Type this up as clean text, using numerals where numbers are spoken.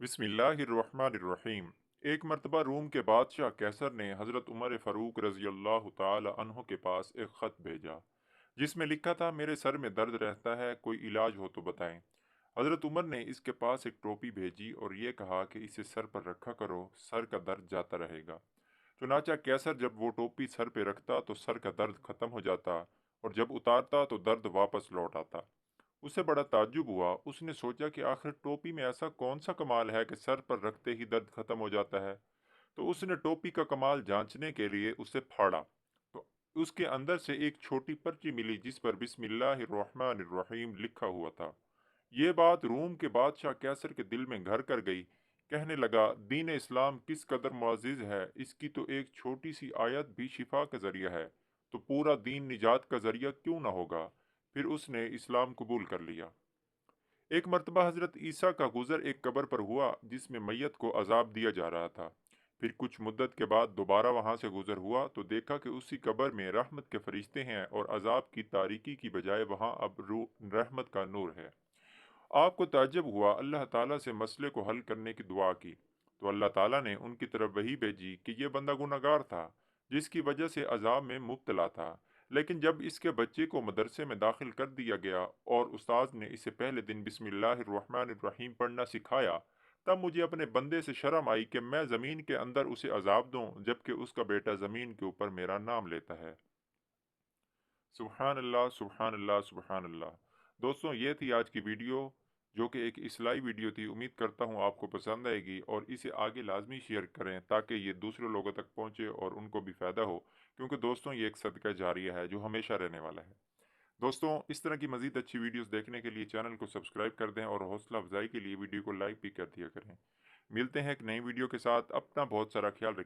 बिस्मिल्लाहिर्रहमानिर्रहीम। एक मर्तबा रूम के बादशाह कैसर ने हज़रत उमर फ़ारूक रज़ी अल्लाह ताला अन्हो के पास एक ख़त भेजा जिसमें लिखा था, मेरे सर में दर्द रहता है, कोई इलाज हो तो बताएं। हज़रत उमर ने इसके पास एक टोपी भेजी और ये कहा कि इसे सर पर रखा करो, सर का दर्द जाता रहेगा। चुनाचा कैसर जब वो टोपी सर पे रखता तो सर का दर्द ख़त्म हो जाता और जब उतारता तो दर्द वापस लौट आता। उसे बड़ा ताज्जुब हुआ। उसने सोचा कि आखिर टोपी में ऐसा कौन सा कमाल है कि सर पर रखते ही दर्द खत्म हो जाता है। तो उसने टोपी का कमाल जांचने के लिए उसे फाड़ा तो उसके अंदर से एक छोटी पर्ची मिली जिस पर बिस्मिल्लाहिर्रहमानिर्रहीम लिखा हुआ था। ये बात रूम के बादशाह कैसर के दिल में घर कर गई। कहने लगा, दीन इस्लाम किस कदर मुअज़्ज़िज़ है, इसकी तो एक छोटी सी आयत भी शिफा का जरिया है, तो पूरा दीन निजात का जरिया क्यों ना होगा। फिर उसने इस्लाम कबूल कर लिया। एक मर्तबा हजरत ईसा का गुजर एक कब्र पर हुआ जिसमें मैयत को अजाब दिया जा रहा था। फिर कुछ मुद्दत के बाद दोबारा वहां से गुजर हुआ तो देखा कि उसी कब्र में रहमत के फरिश्ते हैं और अजाब की तारीकी की बजाय वहां अब रहमत का नूर है। आपको ताज्जुब हुआ। अल्लाह ताला से मसले को हल करने की दुआ की तो अल्लाह ताला ने उनकी तरफ वही भेजी कि यह बंदा गुनहगार था जिसकी वजह से अजाब में मुब्तला था। लेकिन जब इसके बच्चे को मदरसे में दाखिल कर दिया गया और उस्ताद ने इसे पहले दिन बिस्मिल्लाहिर्रहमानिर्रहीम पढ़ना सिखाया, तब मुझे अपने बंदे से शर्म आई कि मैं ज़मीन के अंदर उसे अजाब दूं जबकि उसका बेटा ज़मीन के ऊपर मेरा नाम लेता है। सुबहान अल्लाह, सुबहान अल्लाह, सुबहान अल्लाह। दोस्तों, ये थी आज की वीडियो जो कि एक इस्लाही वीडियो थी। उम्मीद करता हूँ आपको पसंद आएगी और इसे आगे लाजमी शेयर करें ताकि ये दूसरे लोगों तक पहुँचे और उनको भी फ़ायदा हो, क्योंकि दोस्तों ये एक सदका जारिया है जो हमेशा रहने वाला है। दोस्तों, इस तरह की मज़ीद अच्छी वीडियोस देखने के लिए चैनल को सब्सक्राइब कर दें और हौसला अफजाई के लिए वीडियो को लाइक भी कर दिया करें। मिलते हैं एक नई वीडियो के साथ। अपना बहुत सारा ख्याल रखें।